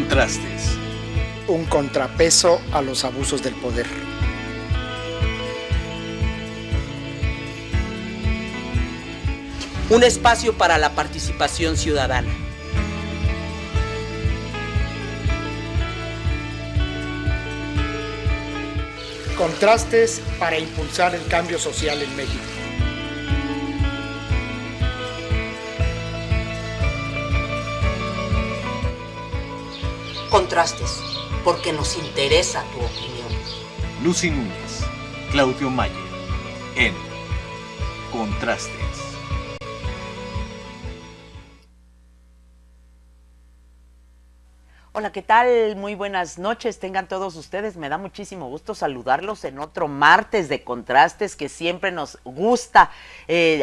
Contrastes. Un contrapeso a los abusos del poder. Un espacio para la participación ciudadana. Contrastes para impulsar el cambio social en México. Contrastes, porque nos interesa tu opinión. Lucy Núñez, Claudio Mayer, en Contrastes. Hola, ¿qué tal? Muy buenas noches, tengan todos ustedes. Me da muchísimo gusto saludarlos en otro martes de Contrastes, que siempre nos gusta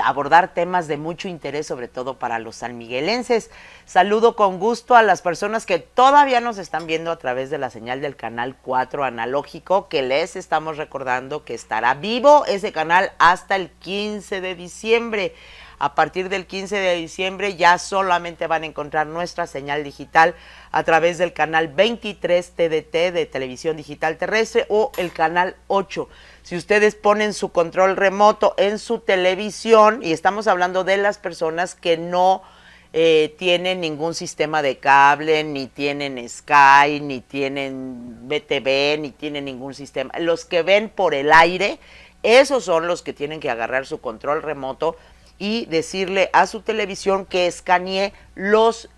abordar temas de mucho interés, sobre todo para los sanmiguelenses. Saludo con gusto a las personas que todavía nos están viendo a través de la señal del canal 4 analógico, que les estamos recordando que estará vivo ese canal hasta el 15 de diciembre. A partir del 15 de diciembre ya solamente van a encontrar nuestra señal digital a través del canal 23 TDT de Televisión Digital Terrestre o el canal 8. Si ustedes ponen su control remoto en su televisión, y estamos hablando de las personas que no tienen ningún sistema de cable, ni tienen Sky, ni tienen BTV, ni tienen ningún sistema. Los que ven por el aire, esos son los que tienen que agarrar su control remoto y decirle a su televisión que escanee los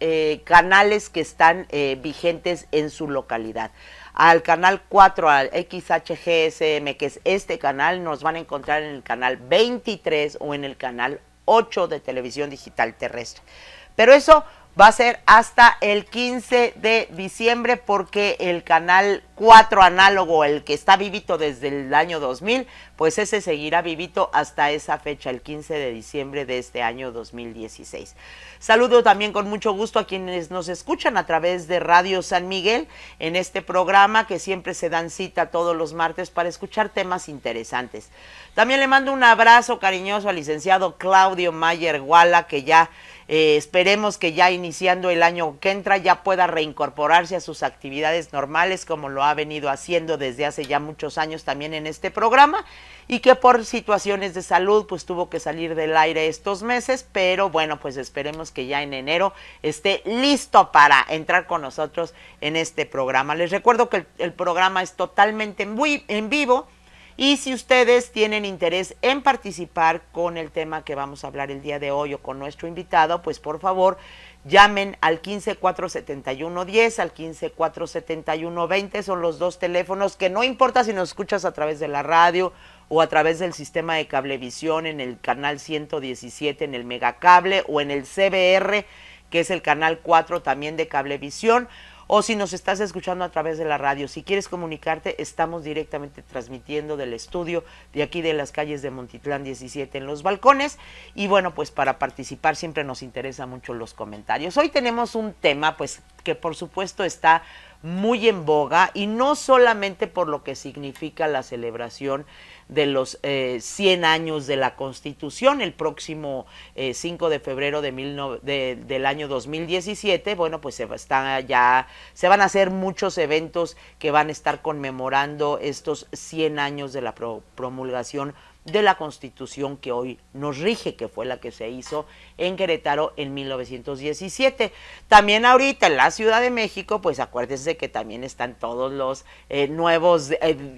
canales que están vigentes en su localidad. Al canal 4, al XHGSM, que es este canal, nos van a encontrar en el canal 23 o en el canal 8 de Televisión Digital Terrestre. Pero eso va a ser hasta el 15 de diciembre, porque el canal 4 análogo, el que está vivito desde el año 2000, pues ese seguirá vivito hasta esa fecha, el 15 de diciembre de este año 2016. Saludo también con mucho gusto a quienes nos escuchan a través de Radio San Miguel en este programa, que siempre se dan cita todos los martes para escuchar temas interesantes. También le mando un abrazo cariñoso al licenciado Claudio Mayer Guala, que ya esperemos que ya iniciando el año que entra ya pueda reincorporarse a sus actividades normales, como lo ha venido haciendo desde hace ya muchos años también en este programa, y que por situaciones de salud pues tuvo que salir del aire estos meses, pero bueno, pues esperemos que ya en enero esté listo para entrar con nosotros en este programa. Les recuerdo que el programa es totalmente en vivo. Y si ustedes tienen interés en participar con el tema que vamos a hablar el día de hoy o con nuestro invitado, pues por favor llamen al 15-471-10, al 15-471-20, son los dos teléfonos que no importa si nos escuchas a través de la radio o a través del sistema de cablevisión en el canal 117 en el Megacable o en el CBR, que es el canal 4 también de Cablevisión. O si nos estás escuchando a través de la radio, si quieres comunicarte, estamos directamente transmitiendo del estudio de aquí de las calles de Montitlán 17 en Los Balcones. Y bueno, pues para participar siempre nos interesa mucho los comentarios. Hoy tenemos un tema pues que por supuesto está muy en boga, y no solamente por lo que significa la celebración de los 100 años de la Constitución, el próximo 5 de febrero del año 2017, bueno, pues se van a hacer muchos eventos que van a estar conmemorando estos 100 años de la promulgación de la Constitución que hoy nos rige, que fue la que se hizo en Querétaro en 1917. También ahorita en la Ciudad de México, pues acuérdense que también están todos los nuevos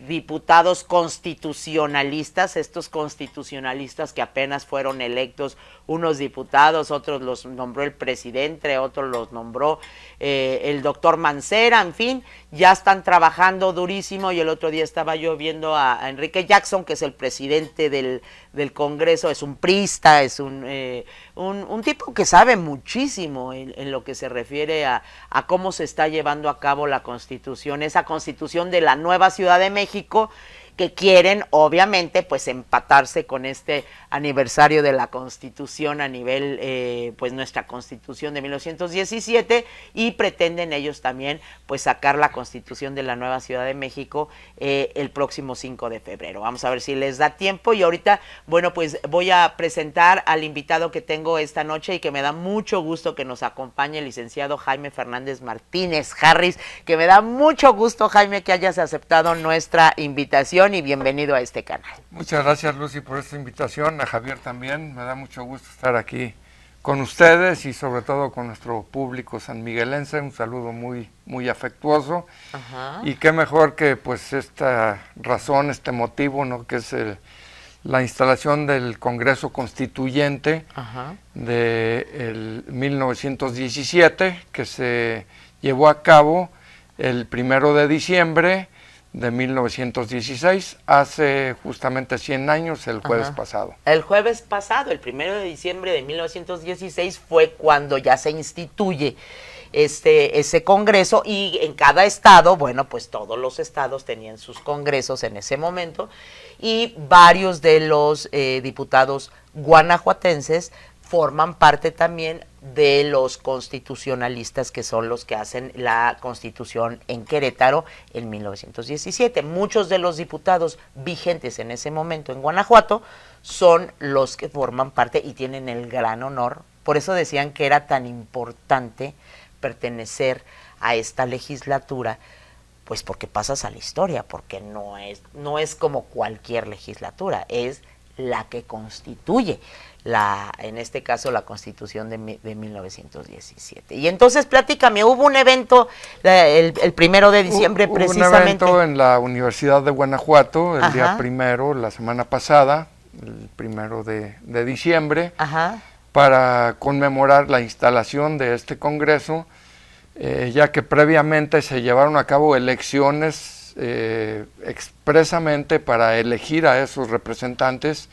diputados constitucionalistas, estos constitucionalistas que apenas fueron electos, unos diputados, otros los nombró el presidente, otros los nombró el doctor Mancera, en fin, ya están trabajando durísimo. Y el otro día estaba yo viendo a Enrique Jackson, que es el presidente del Congreso, es un priista, es un tipo que sabe muchísimo en lo que se refiere a cómo se está llevando a cabo la Constitución, esa Constitución de la nueva Ciudad de México. que quieren obviamente pues empatarse con este aniversario de la Constitución a nivel pues nuestra Constitución de 1917, y pretenden ellos también pues sacar la Constitución de la nueva Ciudad de México el próximo 5 de febrero. Vamos a ver si les da tiempo, y ahorita, bueno, pues voy a presentar al invitado que tengo esta noche y que me da mucho gusto que nos acompañe, el licenciado Jaime Fernández Martínez Harris, que me da mucho gusto, Jaime, que hayas aceptado nuestra invitación, y bienvenido a este canal. Muchas gracias, Lucy, por esta invitación, a Javier también, me da mucho gusto estar aquí con ustedes y sobre todo con nuestro público sanmiguelense, un saludo muy, muy afectuoso. Ajá. Y qué mejor que pues esta razón, este motivo, ¿no?, que es la instalación del Congreso Constituyente de 1917, que se llevó a cabo el 1 de diciembre de 1916, hace justamente 100 años, el jueves pasado. El jueves pasado, el 1 de diciembre de 1916, fue cuando ya se instituye ese congreso, y en cada estado, bueno, pues todos los estados tenían sus congresos en ese momento, y varios de los diputados guanajuatenses forman parte también de los constitucionalistas, que son los que hacen la Constitución en Querétaro en 1917. Muchos de los diputados vigentes en ese momento en Guanajuato son los que forman parte y tienen el gran honor. Por eso decían que era tan importante pertenecer a esta legislatura, pues porque pasas a la historia, porque no es como cualquier legislatura, es la que constituye en este caso la Constitución de 1917. Y entonces platícame, hubo un evento el 1 de diciembre precisamente. Hubo un evento en la Universidad de Guanajuato el día 1, la semana pasada, el 1 de diciembre, para conmemorar la instalación de este Congreso, ya que previamente se llevaron a cabo elecciones expresamente para elegir a esos representantes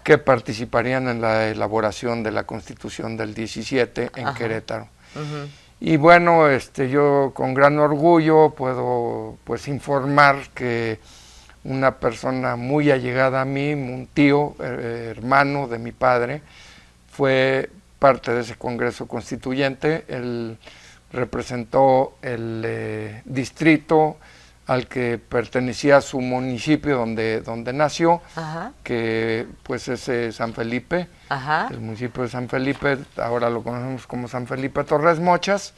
que participarían en la elaboración de la Constitución del 17 en Querétaro. Y bueno, yo con gran orgullo puedo pues informar que una persona muy allegada a mí, un tío, hermano de mi padre, fue parte de ese Congreso Constituyente. Él representó el distrito al que pertenecía su municipio donde nació, que pues es San Felipe, el municipio de San Felipe, ahora lo conocemos como San Felipe Torres Mochas.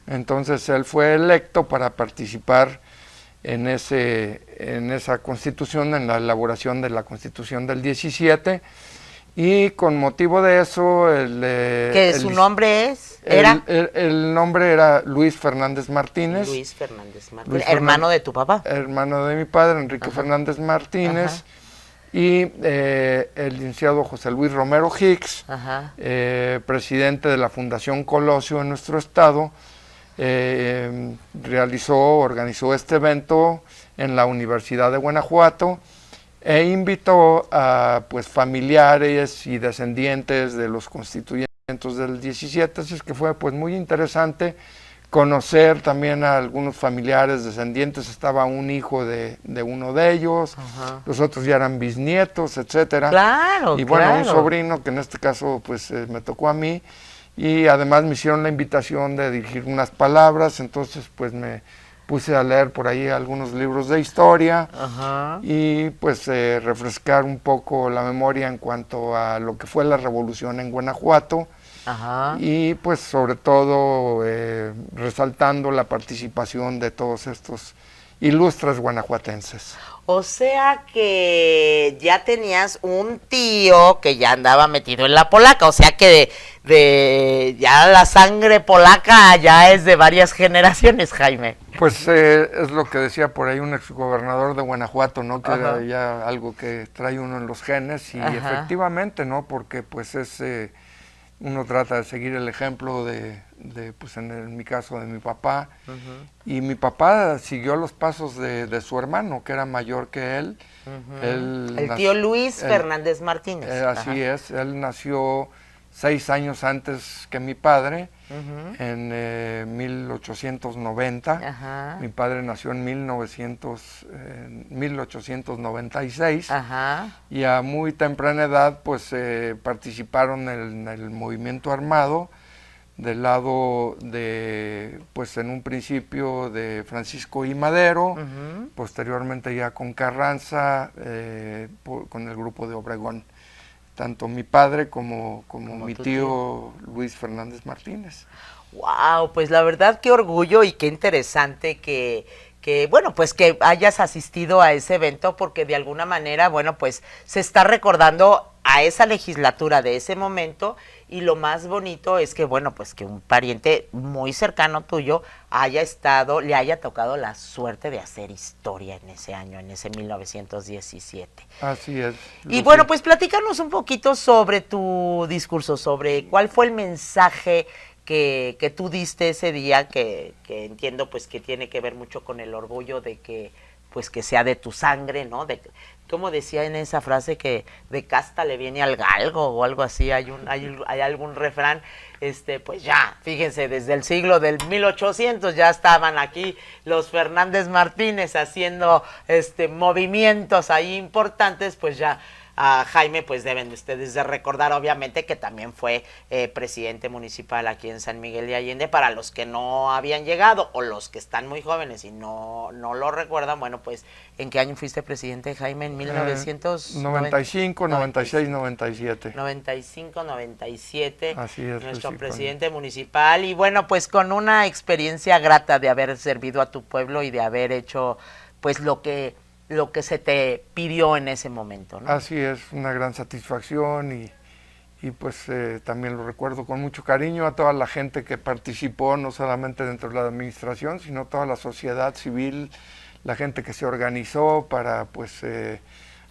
Entonces él fue electo para participar en esa constitución, en la elaboración de la Constitución del 17, y con motivo de eso ¿su nombre era? El nombre era Luis Fernández Martínez. Luis Fernández Martínez, hermano de tu papá. Hermano de mi padre, Enrique Fernández Martínez, y el licenciado José Luis Romero Hicks, presidente de la Fundación Colosio en nuestro estado, organizó este evento en la Universidad de Guanajuato, e invitó a pues familiares y descendientes de los constituyentes del 17, así es que fue pues muy interesante conocer también a algunos familiares descendientes. Estaba un hijo de uno de ellos, los otros ya eran bisnietos, etcétera. Claro, y bueno, un sobrino que en este caso pues me tocó a mí, y además me hicieron la invitación de dirigir unas palabras, entonces pues me puse a leer por ahí algunos libros de historia y pues refrescar un poco la memoria en cuanto a lo que fue la revolución en Guanajuato, y pues sobre todo resaltando la participación de todos estos ilustres guanajuatenses. O sea que ya tenías un tío que ya andaba metido en la polaca, o sea que ya la sangre polaca ya es de varias generaciones, Jaime. Pues es lo que decía por ahí un exgobernador de Guanajuato, ¿no? Que era ya algo que trae uno en los genes, y efectivamente, ¿no? Porque pues uno trata de seguir el ejemplo pues en mi caso, de mi papá, y mi papá siguió los pasos de su hermano, que era mayor que él. El tío Luis Fernández Martínez. Así es, él nació 6 años antes que mi padre, en 1890. Ajá. Mi padre nació en 1896. Ajá. Y a muy temprana edad pues participaron en el movimiento armado del lado de, pues en un principio de Francisco I. Madero, posteriormente ya con Carranza, con el grupo de Obregón. Tanto mi padre como mi tío Luis Fernández Martínez. Wow, pues la verdad qué orgullo y qué interesante que bueno, pues que hayas asistido a ese evento, porque de alguna manera, bueno, pues se está recordando a esa legislatura de ese momento, y lo más bonito es que, bueno, pues que un pariente muy cercano tuyo le haya tocado la suerte de hacer historia en ese año, en ese 1917. Así es. Y bueno, pues platícanos un poquito sobre tu discurso, sobre cuál fue el mensaje que tú diste ese día, que entiendo pues que tiene que ver mucho con el orgullo de que pues que sea de tu sangre, ¿no? Como decía en esa frase, que de casta le viene al galgo o algo así, hay algún refrán, pues ya, fíjense, desde el siglo del 1800 ya estaban aquí los Fernández Martínez haciendo movimientos ahí importantes, pues ya a Jaime pues deben ustedes de recordar obviamente que también fue presidente municipal aquí en San Miguel de Allende. Para los que no habían llegado o los que están muy jóvenes y no lo recuerdan, bueno, pues ¿en qué año fuiste presidente, Jaime? En 1995, 96, 97. 95, 97. Así es. Nuestro presidente municipal, y bueno, pues con una experiencia grata de haber servido a tu pueblo y de haber hecho pues lo que se te pidió en ese momento, ¿no? Así es, una gran satisfacción y pues también lo recuerdo con mucho cariño a toda la gente que participó, no solamente dentro de la administración, sino toda la sociedad civil, la gente que se organizó para pues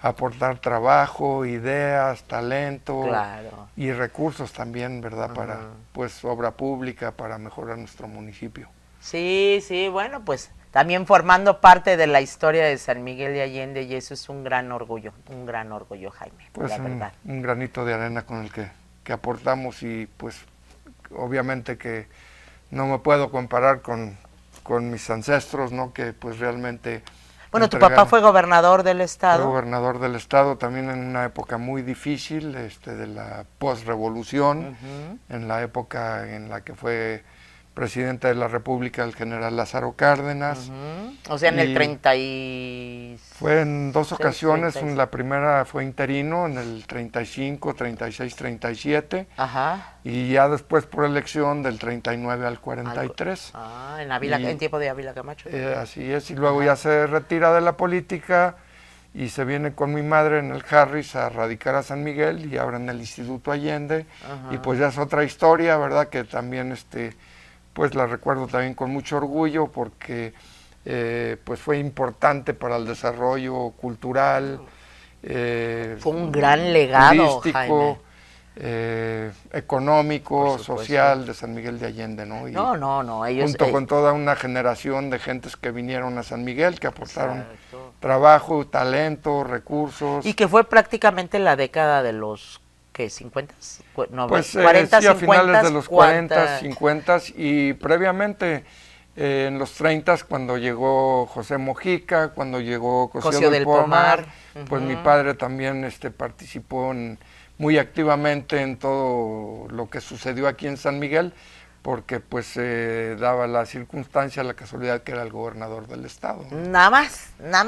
aportar trabajo, ideas, talento, claro, y recursos también, ¿verdad? Para pues obra pública, para mejorar nuestro municipio. Sí, bueno, pues también formando parte de la historia de San Miguel de Allende, y eso es un gran orgullo, Jaime, pues la verdad. Un granito de arena con el que aportamos, y pues obviamente que no me puedo comparar con mis ancestros, ¿no? Que pues realmente... Bueno, tu papá fue gobernador del estado. Fue gobernador del estado también en una época muy difícil, de la posrevolución, en la época en la que fue presidente de la República el general Lázaro Cárdenas. O sea, en el 36. Fue en dos ocasiones, la primera fue interino en el 35, 36, 37. Ajá. Y ya después por elección del 39 al 43. En tiempo de Ávila Camacho. Así es, y luego ya se retira de la política y se viene con mi madre en el Harris a radicar a San Miguel, y ahora en el Instituto Allende. Y pues ya es otra historia, ¿verdad? Que también pues la recuerdo también con mucho orgullo, porque pues fue importante para el desarrollo cultural, fue un gran legado, turístico, económico, social de San Miguel de Allende, ¿no? Y no, ellos... junto con toda una generación de gentes que vinieron a San Miguel, que aportaron trabajo, talento, recursos. Y que fue prácticamente la década de los... ¿Qué? ¿50? No, pues 40, sí, a 50, finales de los 40, 50, y previamente en los 30, cuando llegó José Mojica, cuando llegó Cosío del Pomar, pues mi padre también participó muy activamente en todo lo que sucedió aquí en San Miguel, porque pues daba la circunstancia, la casualidad que era el gobernador del estado. Nada más. No,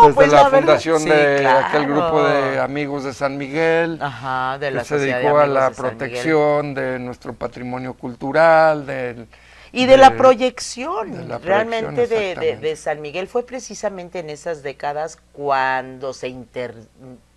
desde pues la fundación de aquel grupo de amigos de San Miguel, de la que se dedicó a la protección de nuestro patrimonio cultural, de la proyección realmente de San Miguel. Fue precisamente en esas décadas cuando se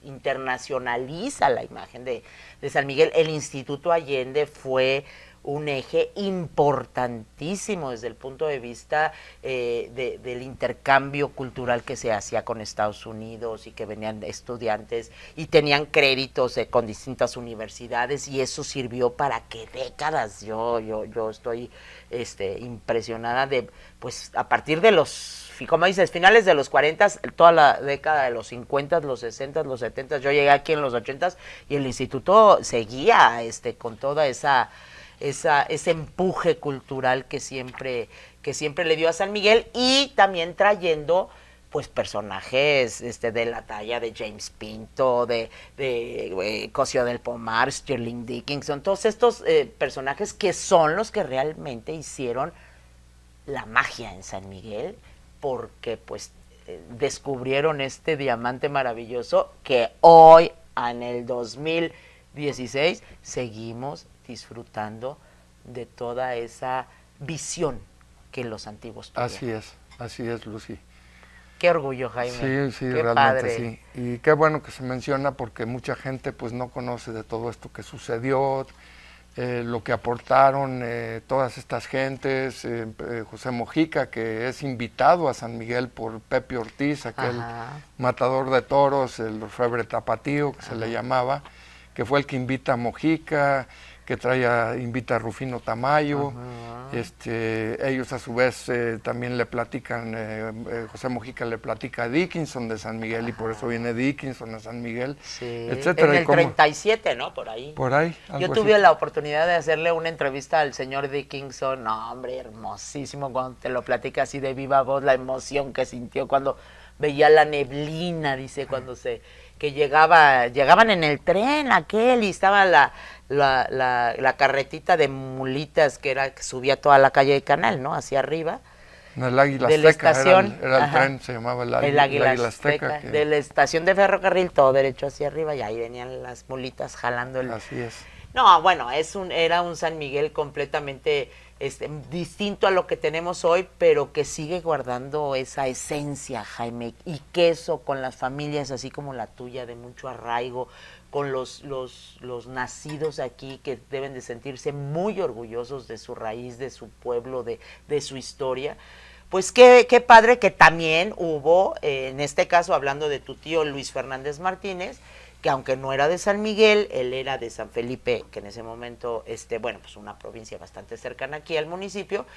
internacionaliza la imagen de San Miguel. El Instituto Allende fue un eje importantísimo desde el punto de vista del intercambio cultural que se hacía con Estados Unidos y que venían estudiantes y tenían créditos con distintas universidades, y eso sirvió para que décadas, yo estoy impresionada de, pues a partir de los, como dices, finales de los 40, toda la década de los 50, los 60, los 70, yo llegué aquí en los 80 y el instituto seguía con toda ese empuje cultural que siempre le dio a San Miguel, y también trayendo pues personajes de la talla de James Pinto, de Cosío del Pomar, Sterling Dickinson, todos estos personajes que son los que realmente hicieron la magia en San Miguel, porque pues descubrieron este diamante maravilloso que hoy, en el 2016, seguimos disfrutando de toda esa visión que los antiguos tuvieron. Así es, Lucy. Qué orgullo, Jaime. Sí, qué realmente padre. sí. Y qué bueno que se menciona, porque mucha gente pues no conoce de todo esto que sucedió, lo que aportaron todas estas gentes. José Mojica, que es invitado a San Miguel por Pepe Ortiz, aquel matador de toros, el orfebre tapatío que se le llamaba, que fue el que invita a Mojica, que invita a Rufino Tamayo. Ellos a su vez también le platican, José Mojica le platica a Dickinson de San Miguel, y por eso viene Dickinson a San Miguel, etcétera. En el 37, ¿no? Por ahí. Yo tuve la oportunidad de hacerle una entrevista al señor Dickinson. No, hombre, hermosísimo, cuando te lo platica así de viva voz, la emoción que sintió cuando veía la neblina, dice, cuando que llegaban en el tren aquel, y estaba la carretita de mulitas que subía toda la calle de Canal, ¿no? Hacia arriba. El Águila de la Azteca, estación, era el tren, se llamaba el Águila Azteca. De la estación de ferrocarril, todo derecho hacia arriba, y ahí venían las mulitas jalando Así es. No, bueno, era un San Miguel completamente distinto a lo que tenemos hoy, pero que sigue guardando esa esencia, Jaime, y que eso con las familias así como la tuya, de mucho arraigo, con los nacidos aquí, que deben de sentirse muy orgullosos de su raíz, de su pueblo, de su historia. Pues qué padre que también hubo, en este caso hablando de tu tío Luis Fernández Martínez, que aunque no era de San Miguel, él era de San Felipe, que en ese momento, pues una provincia bastante cercana aquí al municipio,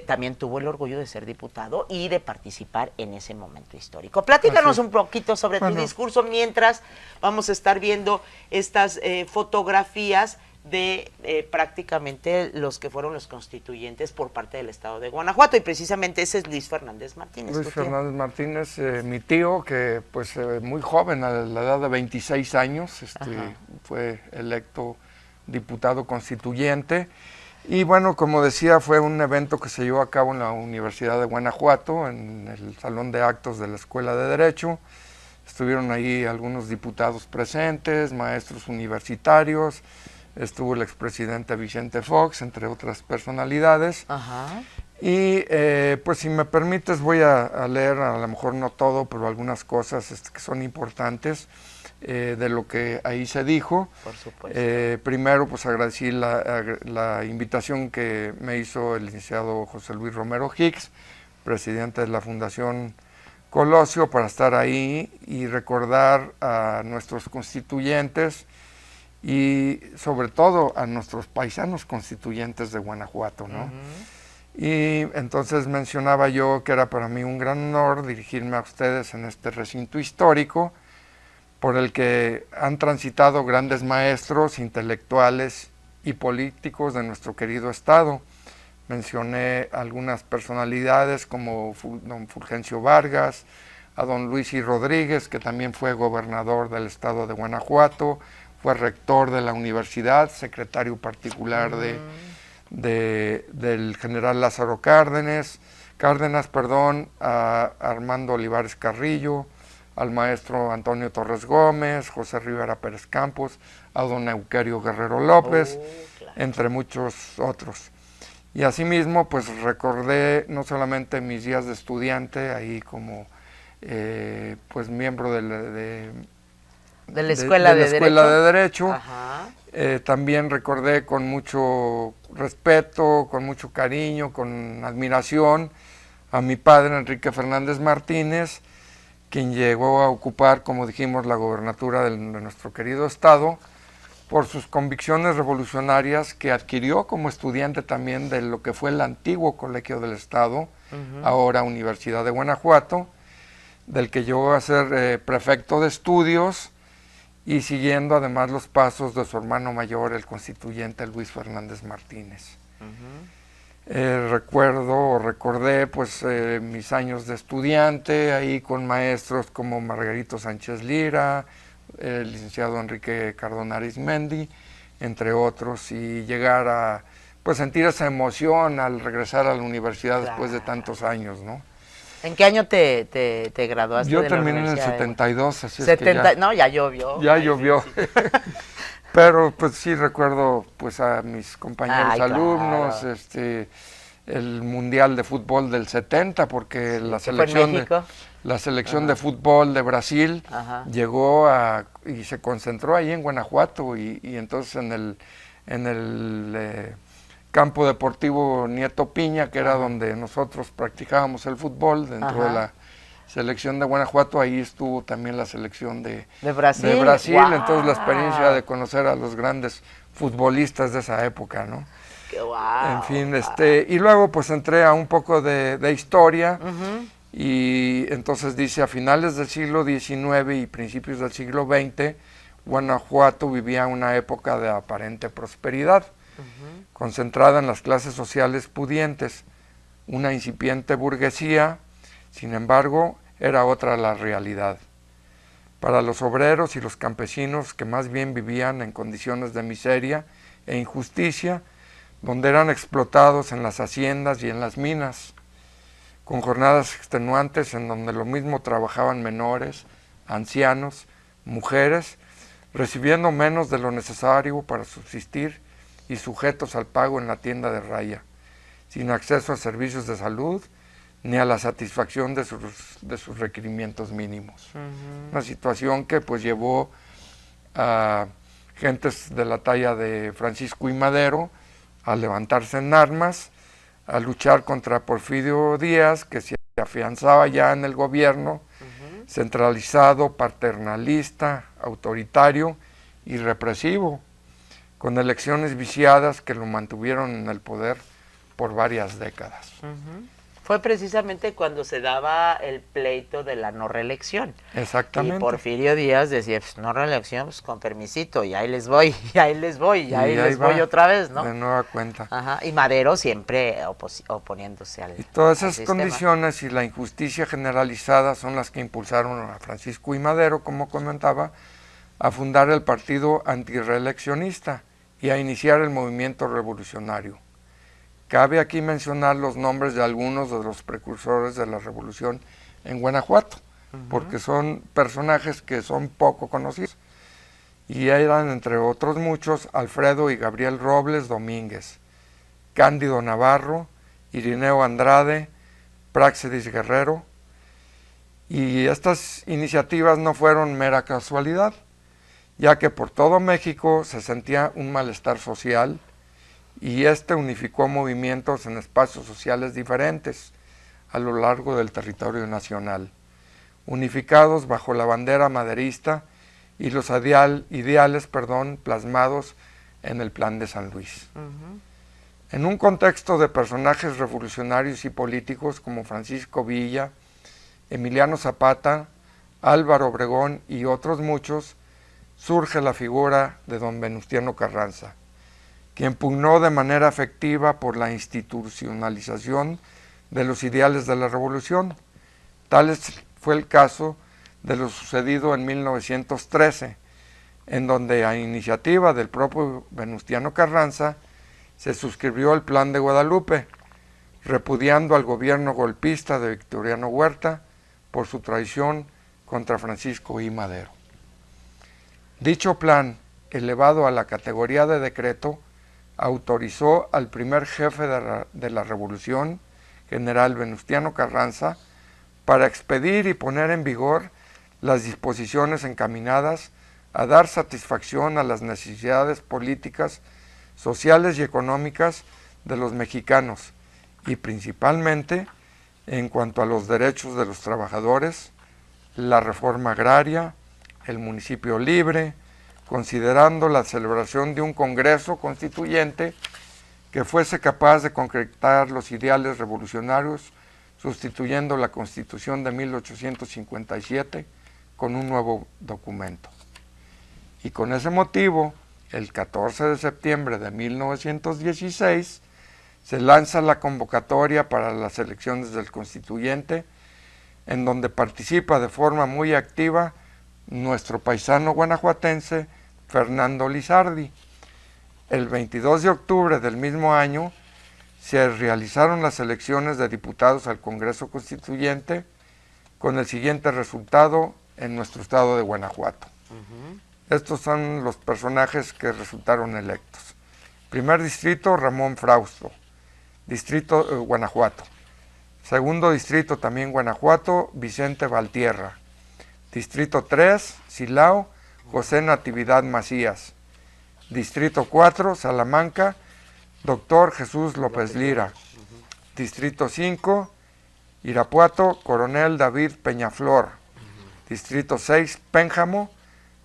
también tuvo el orgullo de ser diputado y de participar en ese momento histórico. Platícanos un poquito sobre tu discurso, mientras vamos a estar viendo estas fotografías de prácticamente los que fueron los constituyentes por parte del estado de Guanajuato, y precisamente ese es Luis Fernández Martínez. Luis Fernández Martínez, mi tío, que pues muy joven, a la edad de 26 años, fue electo diputado constituyente. Y bueno, como decía, fue un evento que se llevó a cabo en la Universidad de Guanajuato, en el Salón de Actos de la Escuela de Derecho. Estuvieron ahí algunos diputados presentes, maestros universitarios, estuvo el expresidente Vicente Fox, entre otras personalidades. Y pues si me permites voy a leer, a lo mejor no todo, pero algunas cosas que son importantes de lo que ahí se dijo. Por supuesto. Primero, pues agradecí la invitación que me hizo el licenciado José Luis Romero Hicks, presidente de la Fundación Colosio, para estar ahí y recordar a nuestros constituyentes, y sobre todo a nuestros paisanos constituyentes de Guanajuato, ¿no? Y entonces mencionaba yo que era para mí un gran honor dirigirme a ustedes en este recinto histórico por el que han transitado grandes maestros, intelectuales y políticos de nuestro querido estado. Mencioné algunas personalidades como don Fulgencio Vargas, a don Luis I. Rodríguez, que también fue gobernador del estado de Guanajuato, fue rector de la universidad, secretario particular del general Lázaro Cárdenas, a Armando Olivares Carrillo, al maestro Antonio Torres Gómez, José Rivera Pérez Campos, a don Euquerio Guerrero López, entre muchos otros. Y asimismo, pues recordé no solamente mis días de estudiante, ahí como pues miembro de la Escuela de Derecho, También recordé con mucho respeto, con mucho cariño, con admiración a mi padre Enrique Fernández Martínez, quien llegó a ocupar, como dijimos, la gobernatura de nuestro querido estado, por sus convicciones revolucionarias que adquirió como estudiante también de lo que fue el antiguo Colegio del Estado, ahora Universidad de Guanajuato, del que llegó a ser prefecto de estudios, y siguiendo además los pasos de su hermano mayor, el constituyente Luis Fernández Martínez. Recordé pues mis años de estudiante ahí con maestros como Margarito Sánchez Lira, el licenciado Enrique Cardona Arizmendi, entre otros, y llegar a pues sentir esa emoción al regresar a la universidad después de tantos años, ¿no? ¿En qué año te graduaste? Yo de terminé la en el 72, así 70, es que ya, no, ya llovió. Ya llovió. Sí. Pero pues sí recuerdo pues a mis compañeros alumnos, claro. El Mundial de Fútbol del 70, porque la selección de fútbol de Brasil llegó y se concentró ahí en Guanajuato, y entonces en el campo deportivo Nieto Piña, que era donde nosotros practicábamos el fútbol dentro de la selección de Guanajuato, ahí estuvo también la selección de Brasil. Wow. Entonces la experiencia de conocer a los grandes futbolistas de esa época, ¿no? ¡Qué wow! En fin, y luego pues entré a un poco de historia, y entonces dice, a finales del siglo XIX y principios del siglo XX, Guanajuato vivía una época de aparente prosperidad, concentrada en las clases sociales pudientes, una incipiente burguesía. Sin embargo, era otra la realidad. Para los obreros y los campesinos, que más bien vivían en condiciones de miseria e injusticia, donde eran explotados en las haciendas y en las minas, con jornadas extenuantes en donde lo mismo trabajaban menores, ancianos, mujeres, recibiendo menos de lo necesario para subsistir y sujetos al pago en la tienda de raya, sin acceso a servicios de salud ni a la satisfacción de sus requerimientos mínimos. Una situación que pues llevó a gentes de la talla de Francisco I. Madero a levantarse en armas, a luchar contra Porfirio Díaz, que se afianzaba ya en el gobierno, centralizado, paternalista, autoritario y represivo, con elecciones viciadas que lo mantuvieron en el poder por varias décadas. Fue precisamente cuando se daba el pleito de la no reelección. Exactamente. Y Porfirio Díaz decía, pues no reelección, pues con permisito, y ahí les voy, y ahí les voy, y ahí les voy otra vez, ¿no? De nueva cuenta. Y Madero siempre oponiéndose al Y todas esas sistema. Condiciones y la injusticia generalizada son las que impulsaron a Francisco I. Madero, como comentaba, a fundar el partido antirreeleccionista y a iniciar el movimiento revolucionario. Cabe aquí mencionar los nombres de algunos de los precursores de la revolución en Guanajuato, porque son personajes que son poco conocidos, y eran, entre otros muchos, Alfredo y Gabriel Robles Domínguez, Cándido Navarro, Irineo Andrade, Práxedis Guerrero, y estas iniciativas no fueron mera casualidad, ya que por todo México se sentía un malestar social, y unificó movimientos en espacios sociales diferentes a lo largo del territorio nacional, unificados bajo la bandera maderista y los ideales plasmados en el Plan de San Luis. En un contexto de personajes revolucionarios y políticos como Francisco Villa, Emiliano Zapata, Álvaro Obregón y otros muchos, surge la figura de don Venustiano Carranza, quien pugnó de manera efectiva por la institucionalización de los ideales de la revolución. Tal fue el caso de lo sucedido en 1913, en donde a iniciativa del propio Venustiano Carranza se suscribió el Plan de Guadalupe, repudiando al gobierno golpista de Victoriano Huerta por su traición contra Francisco I. Madero. Dicho plan, elevado a la categoría de decreto, autorizó al primer jefe de la revolución, general Venustiano Carranza, para expedir y poner en vigor las disposiciones encaminadas a dar satisfacción a las necesidades políticas, sociales y económicas de los mexicanos, y principalmente en cuanto a los derechos de los trabajadores, la reforma agraria, el municipio libre, considerando la celebración de un Congreso Constituyente que fuese capaz de concretar los ideales revolucionarios, sustituyendo la Constitución de 1857 con un nuevo documento. Y con ese motivo, el 14 de septiembre de 1916, se lanza la convocatoria para las elecciones del Constituyente, en donde participa de forma muy activa nuestro paisano guanajuatense Fernando Lizardi. El 22 de octubre del mismo año se realizaron las elecciones de diputados al Congreso Constituyente con el siguiente resultado en nuestro estado de Guanajuato. Estos son los personajes que resultaron electos. Primer distrito, Ramón Frausto, distrito Guanajuato. Segundo distrito, también Guanajuato, Vicente Valtierra. Distrito 3, Silao, José Natividad Macías. Distrito 4, Salamanca, Doctor Jesús López Lira. Distrito 5, Irapuato, Coronel David Peñaflor. Distrito 6, Pénjamo,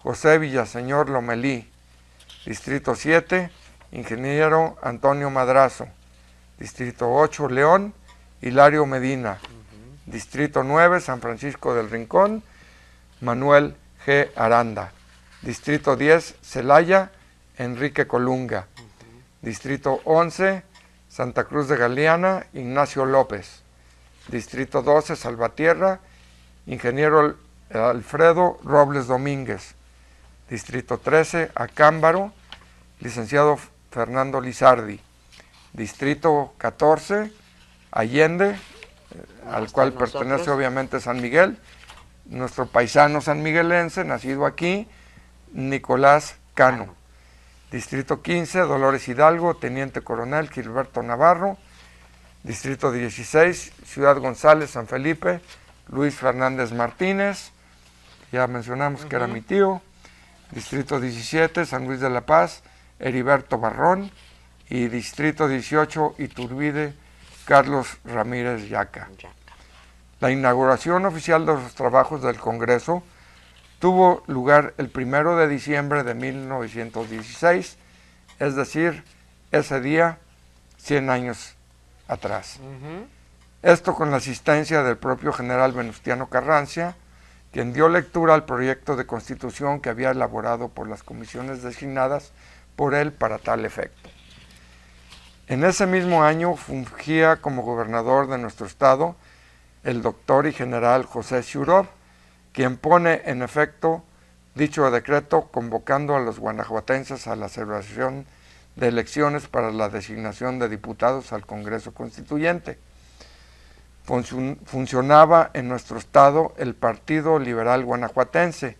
José Villaseñor Lomelí. Distrito 7, Ingeniero Antonio Madrazo. Distrito 8, León, Hilario Medina. Distrito 9, San Francisco del Rincón, Manuel G. Aranda. Distrito 10, Celaya, Enrique Colunga. Distrito 11, Santa Cruz de Galeana, Ignacio López. Distrito 12, Salvatierra, Ingeniero Alfredo Robles Domínguez. Distrito 13, Acámbaro, licenciado Fernando Lizardi. Distrito 14, Allende, al cual pertenece obviamente San Miguel, nuestro paisano sanmiguelense, nacido aquí, Nicolás Cano. Distrito 15, Dolores Hidalgo, Teniente Coronel Gilberto Navarro. Distrito 16, Ciudad González, San Felipe, Luis Fernández Martínez, ya mencionamos que era mi tío. Distrito 17, San Luis de la Paz, Heriberto Barrón. Y Distrito 18, Iturbide, Carlos Ramírez Yaca. La inauguración oficial de los trabajos del Congreso tuvo lugar el 1 de diciembre de 1916, es decir, ese día, 100 años atrás. Esto con la asistencia del propio general Venustiano Carrancia, quien dio lectura al proyecto de constitución que había elaborado por las comisiones designadas por él para tal efecto. En ese mismo año fungía como gobernador de nuestro estado el doctor y general José Ciurov, quien pone en efecto dicho decreto convocando a los guanajuatenses a la celebración de elecciones para la designación de diputados al Congreso Constituyente. Funcionaba en nuestro estado el Partido Liberal Guanajuatense,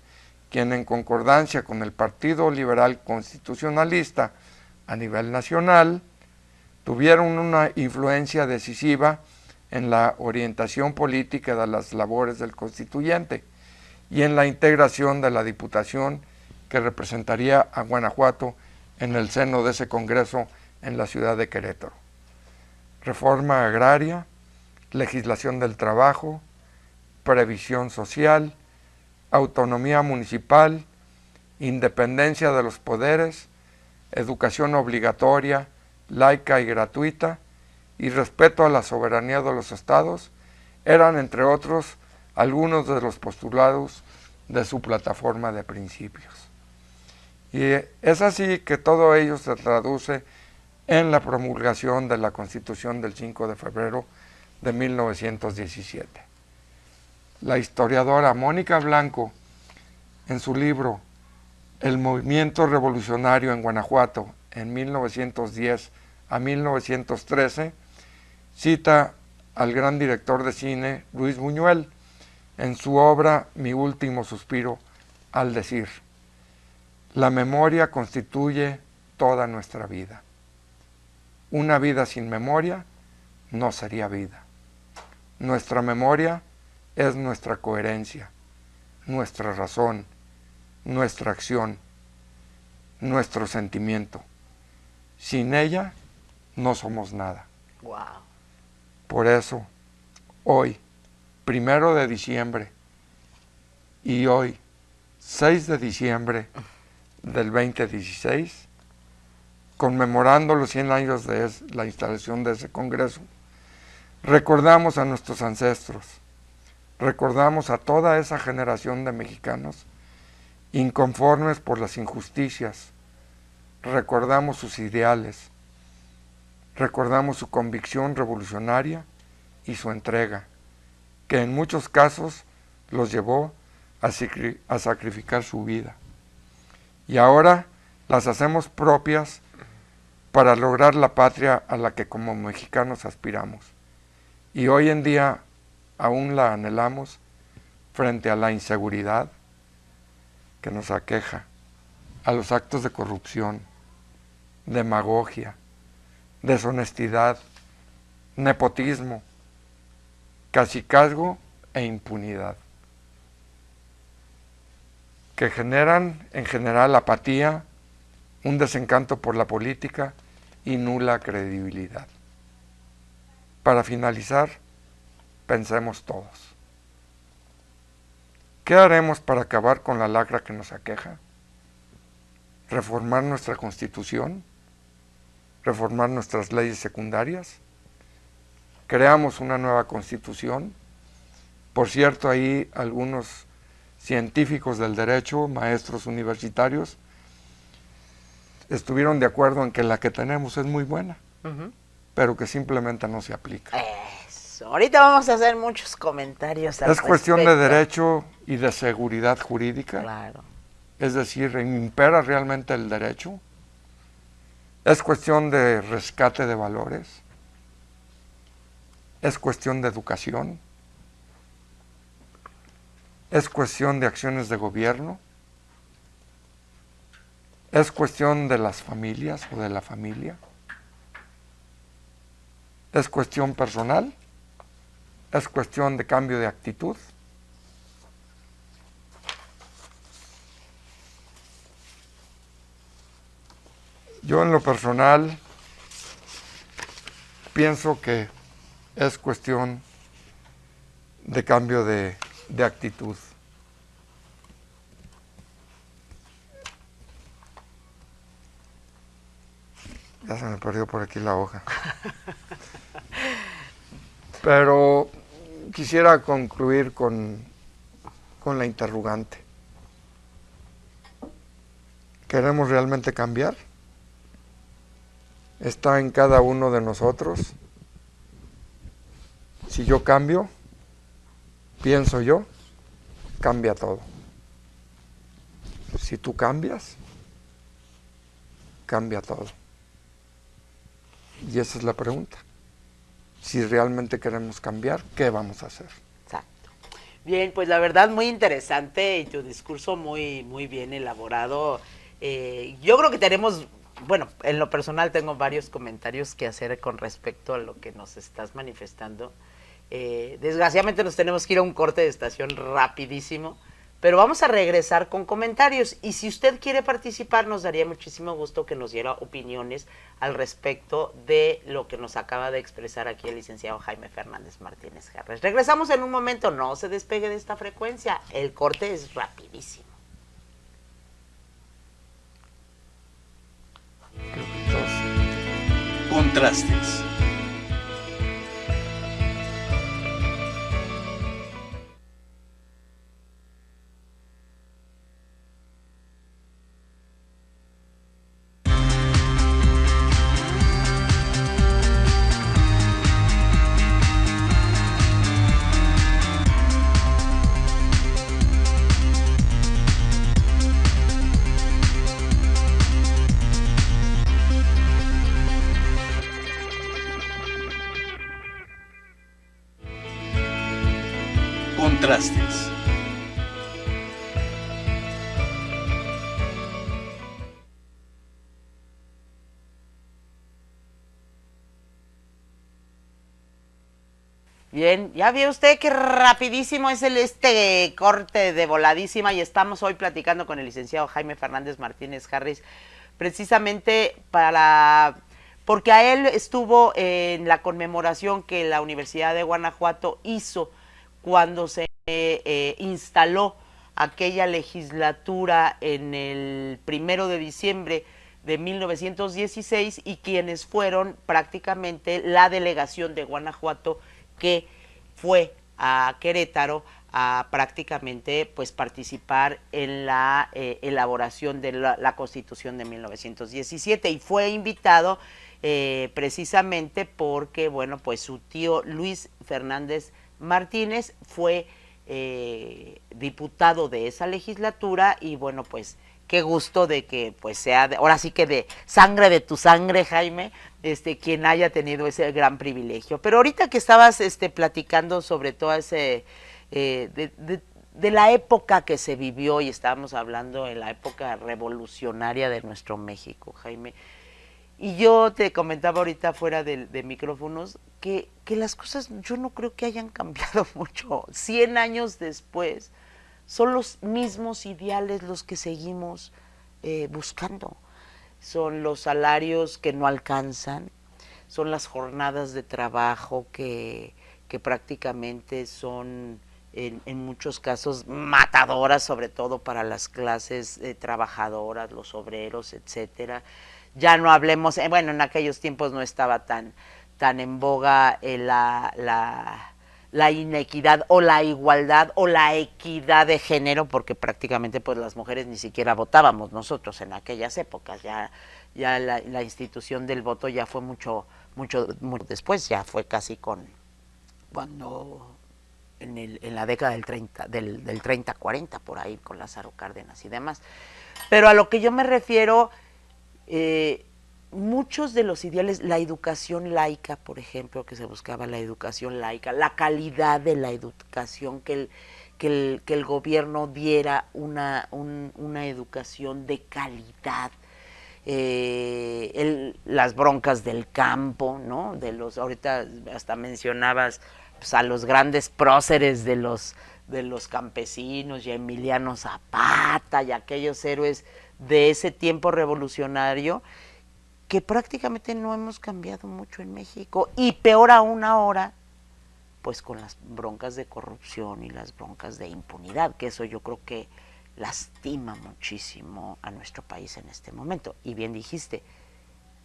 quien en concordancia con el Partido Liberal Constitucionalista a nivel nacional, tuvieron una influencia decisiva en la orientación política de las labores del constituyente y en la integración de la diputación que representaría a Guanajuato en el seno de ese Congreso en la ciudad de Querétaro. Reforma agraria, legislación del trabajo, previsión social, autonomía municipal, independencia de los poderes, educación obligatoria, laica y gratuita, y respeto a la soberanía de los estados, eran, entre otros, algunos de los postulados de su plataforma de principios. Y es así que todo ello se traduce en la promulgación de la Constitución del 5 de febrero de 1917. La historiadora Mónica Blanco, en su libro El movimiento revolucionario en Guanajuato en 1910 a 1913, cita al gran director de cine Luis Buñuel en su obra Mi último suspiro, al decir: la memoria constituye toda nuestra vida. Una vida sin memoria no sería vida. Nuestra memoria es nuestra coherencia, nuestra razón, nuestra acción, nuestro sentimiento. Sin ella no somos nada. Wow. Por eso, hoy, 1 de diciembre, y hoy, 6 de diciembre del 2016, conmemorando los 100 años de la instalación de ese Congreso, recordamos a nuestros ancestros, recordamos a toda esa generación de mexicanos inconformes por las injusticias, recordamos sus ideales, recordamos su convicción revolucionaria y su entrega, que en muchos casos los llevó a sacrificar su vida. Y ahora las hacemos propias para lograr la patria a la que como mexicanos aspiramos. Y hoy en día aún la anhelamos frente a la inseguridad que nos aqueja, a los actos de corrupción, demagogia, deshonestidad, nepotismo, cacicazgo e impunidad, que generan en general apatía, un desencanto por la política y nula credibilidad. Para finalizar, pensemos todos. ¿Qué haremos para acabar con la lacra que nos aqueja? ¿Reformar nuestra Constitución? ¿Reformar nuestras leyes secundarias? ¿Creamos una nueva Constitución? Por cierto, ahí algunos científicos del derecho, maestros universitarios, estuvieron de acuerdo en que la que tenemos es muy buena, pero que simplemente no se aplica. Eso. Ahorita vamos a hacer muchos comentarios al respecto. Cuestión de derecho y de seguridad jurídica. Claro. Es decir, ¿impera realmente el derecho? Es cuestión de rescate de valores. Es cuestión de educación. Es cuestión de acciones de gobierno. Es cuestión de las familias o de la familia. Es cuestión personal. Es cuestión de cambio de actitud. Yo en lo personal pienso que es cuestión de cambio de actitud. Ya se me perdió por aquí la hoja. Pero quisiera concluir con la interrogante. ¿Queremos realmente cambiar? Está en cada uno de nosotros. Si yo cambio, pienso yo, cambia todo. Si tú cambias, cambia todo. Y esa es la pregunta. Si realmente queremos cambiar, ¿qué vamos a hacer? Exacto. Bien, pues la verdad muy interesante y tu discurso muy, muy bien elaborado. Yo creo que tenemos, bueno, en lo personal tengo varios comentarios que hacer con respecto a lo que nos estás manifestando. Desgraciadamente nos tenemos que ir a un corte de estación rapidísimo, pero vamos a regresar con comentarios y si usted quiere participar nos daría muchísimo gusto que nos diera opiniones al respecto de lo que nos acaba de expresar aquí el licenciado Jaime Fernández Martínez Harres. Regresamos en un momento, no se despegue de esta frecuencia, el corte es rapidísimo. Contrastes. Contrastes. Bien, ya vio usted que rapidísimo es este corte de voladísima y estamos hoy platicando con el licenciado Jaime Fernández Martínez Harris, precisamente porque a él estuvo en la conmemoración que la Universidad de Guanajuato hizo cuando se instaló aquella legislatura en el 1 de diciembre de 1916 y quienes fueron prácticamente la delegación de Guanajuato que fue a Querétaro a prácticamente pues participar en la elaboración de la Constitución de 1917 y fue invitado precisamente porque bueno pues su tío Luis Fernández Martínez fue diputado de esa legislatura y bueno pues qué gusto de que pues sea ahora sí que de sangre de tu sangre, Jaime, quien haya tenido ese gran privilegio. Pero ahorita que estabas platicando sobre todo ese de la época que se vivió y estábamos hablando en la época revolucionaria de nuestro México, Jaime. Y yo te comentaba ahorita fuera de micrófonos que las cosas yo no creo que hayan cambiado mucho. 100 años después son los mismos ideales los que seguimos buscando. Son los salarios que no alcanzan, son las jornadas de trabajo que prácticamente son en muchos casos matadoras, sobre todo para las clases trabajadoras, los obreros, etcétera. Ya no hablemos, bueno, en aquellos tiempos no estaba tan en boga la inequidad o la igualdad o la equidad de género, porque prácticamente pues las mujeres ni siquiera votábamos nosotros en aquellas épocas. Ya la institución del voto ya fue mucho después, ya fue casi cuando en la década del 30-40 por ahí con Lázaro Cárdenas y demás. Pero a lo que yo me refiero, muchos de los ideales, la educación laica, por ejemplo, que se buscaba la educación laica, la calidad de la educación, que el gobierno diera una educación de calidad, las broncas del campo, ¿no? Ahorita hasta mencionabas pues, a los grandes próceres de los campesinos y a Emiliano Zapata y aquellos héroes de ese tiempo revolucionario, que prácticamente no hemos cambiado mucho en México, y peor aún ahora, pues con las broncas de corrupción y las broncas de impunidad, que eso yo creo que lastima muchísimo a nuestro país en este momento. Y bien dijiste,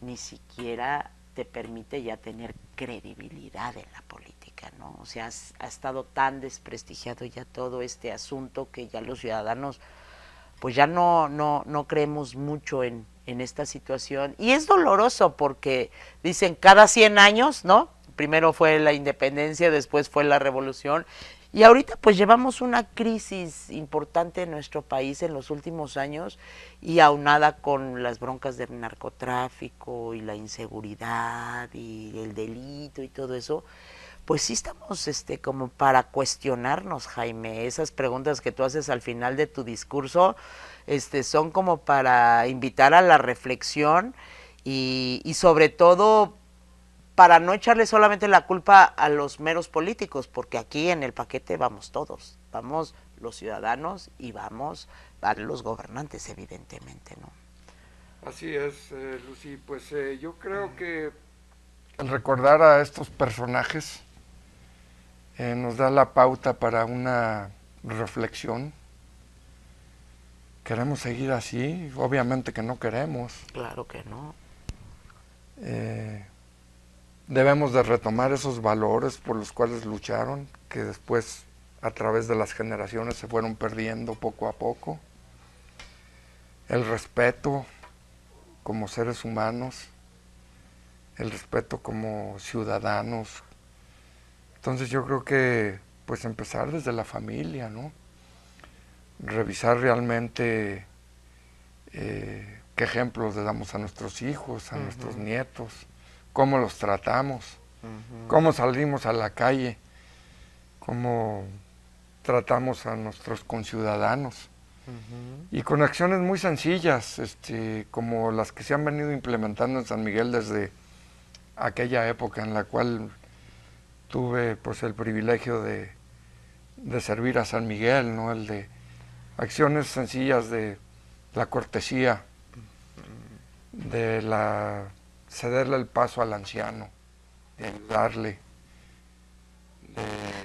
ni siquiera te permite ya tener credibilidad en la política, ¿no? O sea, ha estado tan desprestigiado ya todo este asunto que ya los ciudadanos pues ya no creemos mucho en esta situación. Y es doloroso porque dicen cada 100 años, ¿no? Primero fue la independencia, después fue la revolución. Y ahorita pues llevamos una crisis importante en nuestro país en los últimos años y aunada con las broncas del narcotráfico y la inseguridad y el delito y todo eso, pues sí estamos como para cuestionarnos, Jaime. Esas preguntas que tú haces al final de tu discurso son como para invitar a la reflexión y sobre todo para no echarle solamente la culpa a los meros políticos, porque aquí en el paquete vamos todos, vamos los ciudadanos y vamos a los gobernantes, evidentemente, ¿no? Así es, Lucy. Pues yo creo que el recordar a estos personajes nos da la pauta para una reflexión. ¿Queremos seguir así? Obviamente que no queremos. Claro que no. Debemos de retomar esos valores por los cuales lucharon, que después a través de las generaciones se fueron perdiendo poco a poco. El respeto como seres humanos, el respeto como ciudadanos. Entonces yo creo que pues empezar desde la familia, ¿no? Revisar realmente qué ejemplos le damos a nuestros hijos, a nuestros nietos, cómo los tratamos, cómo salimos a la calle, cómo tratamos a nuestros conciudadanos. Y con acciones muy sencillas, como las que se han venido implementando en San Miguel desde aquella época en la cual tuve pues el privilegio de servir a San Miguel, ¿no? El de acciones sencillas de la cortesía, de cederle el paso al anciano, de ayudarle.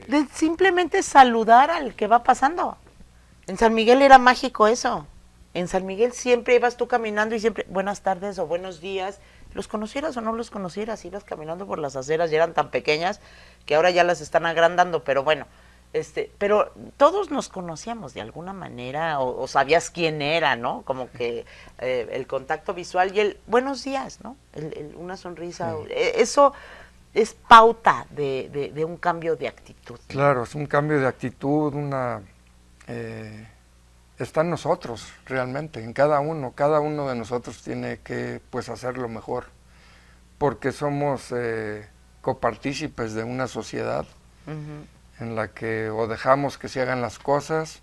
De simplemente saludar al que va pasando. En San Miguel era mágico eso. En San Miguel siempre ibas tú caminando y siempre, buenas tardes o buenos días, los conocieras o no los conocieras, ibas caminando por las aceras y eran tan pequeñas que ahora ya las están agrandando, pero bueno, pero todos nos conocíamos de alguna manera o sabías quién era, ¿no? Como que el contacto visual y el buenos días, ¿no? Una sonrisa, eso es pauta de un cambio de actitud. Claro, es un cambio de actitud, está en nosotros realmente, en cada uno de nosotros tiene que pues hacerlo mejor, porque somos copartícipes de una sociedad en la que o dejamos que se hagan las cosas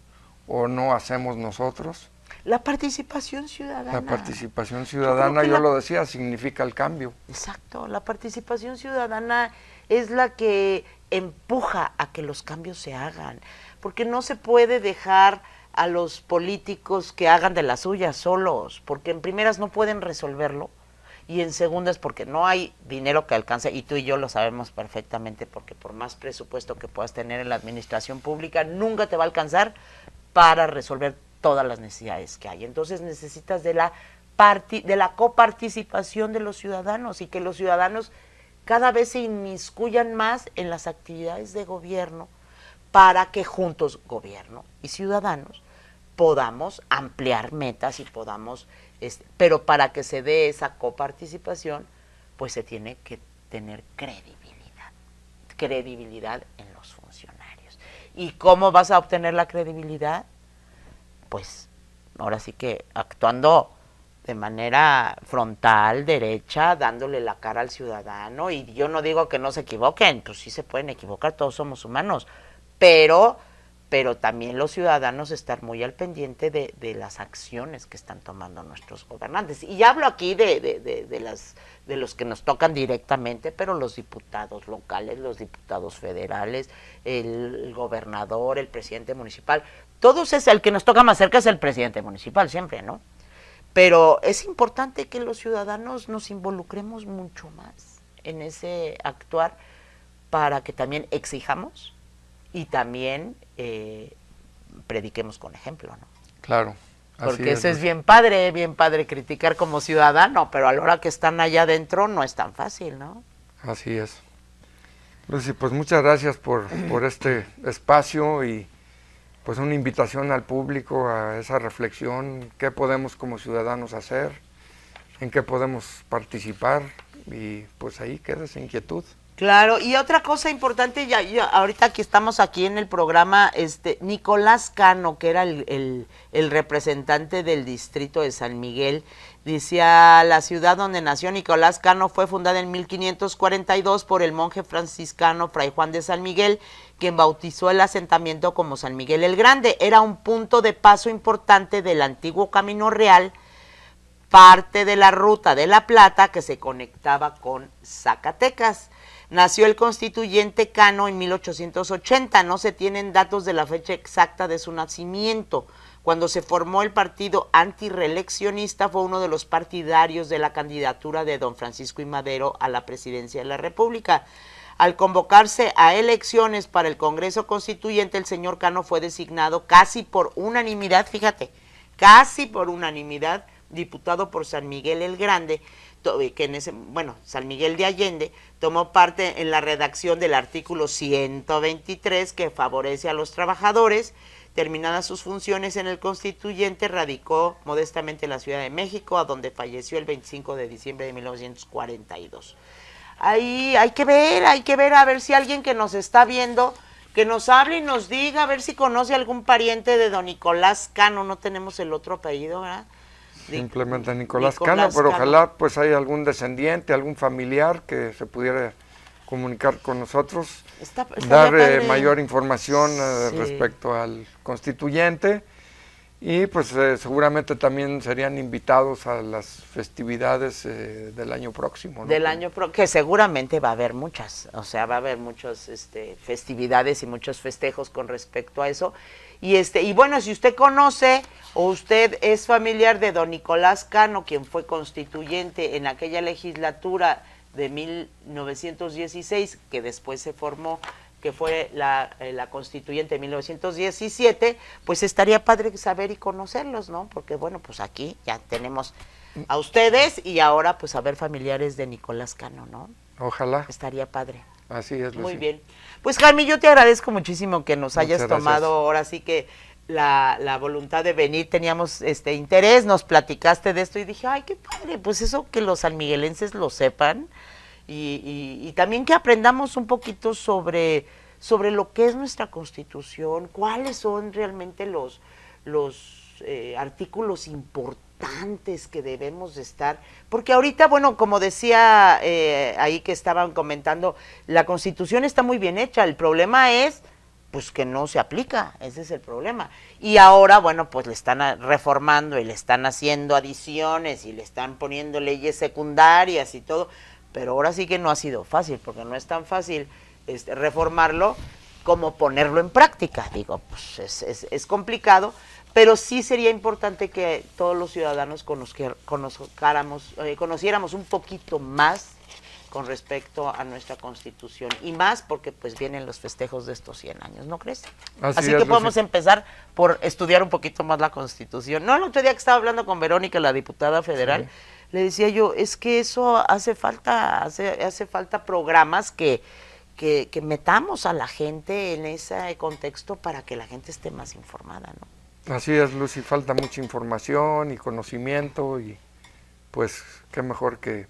o no hacemos nosotros. La participación ciudadana. La participación ciudadana, yo lo decía, significa el cambio. Exacto, la participación ciudadana es la que empuja a que los cambios se hagan, porque no se puede dejar a los políticos que hagan de las suyas solos, porque en primeras no pueden resolverlo, y en segundas porque no hay dinero que alcance, y tú y yo lo sabemos perfectamente, porque por más presupuesto que puedas tener en la administración pública, nunca te va a alcanzar para resolver todas las necesidades que hay. Entonces necesitas de la coparticipación de los ciudadanos, y que los ciudadanos cada vez se inmiscuyan más en las actividades de gobierno, para que juntos, gobierno y ciudadanos, podamos ampliar metas y podamos, pero para que se dé esa coparticipación, pues se tiene que tener credibilidad en los funcionarios. ¿Y cómo vas a obtener la credibilidad? Pues ahora sí que actuando de manera frontal, derecha, dándole la cara al ciudadano, y yo no digo que no se equivoquen, pues sí se pueden equivocar, todos somos humanos, pero también los ciudadanos estar muy al pendiente de las acciones que están tomando nuestros gobernantes. Y hablo aquí de los que nos tocan directamente, pero los diputados locales, los diputados federales, el gobernador, el presidente municipal, todos el que nos toca más cerca es el presidente municipal siempre, ¿no? Pero es importante que los ciudadanos nos involucremos mucho más en ese actuar, para que también exijamos y también prediquemos con ejemplo, ¿no? Claro. Porque eso es bien padre criticar como ciudadano, pero a la hora que están allá adentro no es tan fácil, ¿no? Así es. Lucy, pues muchas gracias por este espacio y pues una invitación al público a esa reflexión, qué podemos como ciudadanos hacer, en qué podemos participar, y pues ahí queda esa inquietud. Claro, y otra cosa importante, ya ahorita que estamos aquí en el programa, Nicolás Cano, que era el representante del distrito de San Miguel, decía: la ciudad donde nació Nicolás Cano fue fundada en 1542 por el monje franciscano Fray Juan de San Miguel, quien bautizó el asentamiento como San Miguel el Grande. Era un punto de paso importante del antiguo Camino Real, parte de la Ruta de la Plata que se conectaba con Zacatecas. Nació el constituyente Cano en 1880, no se tienen datos de la fecha exacta de su nacimiento. Cuando se formó el partido antirreeleccionista, fue uno de los partidarios de la candidatura de don Francisco I. Madero a la presidencia de la República. Al convocarse a elecciones para el Congreso Constituyente, el señor Cano fue designado casi por unanimidad, fíjate, casi por unanimidad, diputado por San Miguel el Grande, que San Miguel de Allende, tomó parte en la redacción del artículo 123 que favorece a los trabajadores. Terminadas sus funciones en el Constituyente, radicó modestamente en la Ciudad de México, a donde falleció el 25 de diciembre de 1942. Ahí hay que ver a ver si alguien que nos está viendo, que nos hable y nos diga, a ver si conoce algún pariente de don Nicolás Cano. No tenemos el otro apellido, ¿verdad? Simplemente Nicolás Cano, pero ojalá pues haya algún descendiente, algún familiar que se pudiera comunicar con nosotros, dar mayor información respecto al constituyente, Y pues seguramente también serían invitados a las festividades del año próximo, ¿no? Del año que seguramente va a haber muchas, o sea, va a haber muchas festividades y muchos festejos con respecto a eso. Y bueno, si usted conoce o usted es familiar de don Nicolás Cano, quien fue constituyente en aquella legislatura de 1916, que después se formó, que fue la constituyente de 1917, pues estaría padre saber y conocerlos, ¿no? Porque bueno, pues aquí ya tenemos a ustedes y ahora pues a ver familiares de Nicolás Cano, ¿no? Ojalá. Estaría padre. Así es, Lucy. Muy bien. Pues Jaime, yo te agradezco muchísimo que nos hayas Muchas tomado gracias. ahora sí que la voluntad de venir, teníamos interés, nos platicaste de esto y dije, ay, qué padre, pues eso que los sanmiguelenses lo sepan y también que aprendamos un poquito sobre lo que es nuestra Constitución, cuáles son realmente los artículos importantes que debemos de estar, porque ahorita, bueno, como decía ahí que estaban comentando, la Constitución está muy bien hecha, el problema es pues que no se aplica, ese es el problema. Y ahora, bueno, pues le están reformando y le están haciendo adiciones y le están poniendo leyes secundarias y todo, pero ahora sí que no ha sido fácil, porque no es tan fácil reformarlo como ponerlo en práctica. Digo, pues es complicado, pero sí sería importante que todos los ciudadanos conociéramos un poquito más con respecto a nuestra Constitución, y más porque pues vienen los festejos de estos 100 años, ¿no crees? Así que podemos empezar por estudiar un poquito más la Constitución. No, el otro día que estaba hablando con Verónica, la diputada federal, sí, le decía yo, es que eso hace falta programas que metamos a la gente en ese contexto para que la gente esté más informada, ¿no? Así es, Lucy, falta mucha información y conocimiento, y pues qué mejor que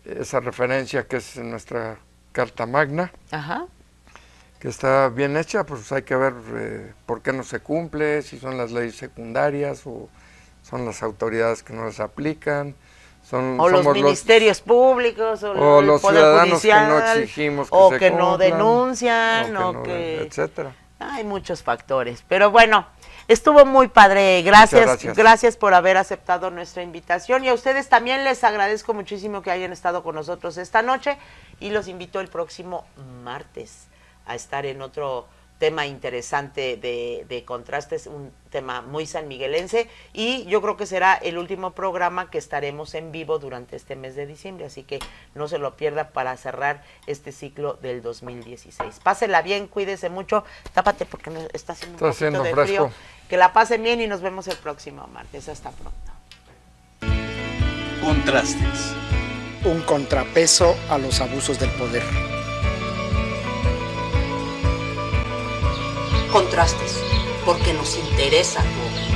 esa referencia que es nuestra Carta Magna. Ajá. Que está bien hecha, pues hay que ver por qué no se cumple, si son las leyes secundarias o son las autoridades que no las aplican, o los ministerios públicos, o los Poder ciudadanos Judicial, que no exigimos que o se que cumplan, no denuncian, o que etcétera. Hay muchos factores, pero bueno, estuvo muy padre. Gracias por haber aceptado nuestra invitación, y a ustedes también les agradezco muchísimo que hayan estado con nosotros esta noche, y los invito el próximo martes a estar en otro tema interesante de contrastes, un tema muy sanmiguelense, y yo creo que será el último programa que estaremos en vivo durante este mes de diciembre, así que no se lo pierda para cerrar este ciclo del 2016. Pásela bien, cuídese mucho, tápate porque está haciendo un poquito de frío, que la pasen bien y nos vemos el próximo martes. Hasta pronto. Contrastes. Un contrapeso a los abusos del poder. Contrastes, porque nos interesa tu opinión.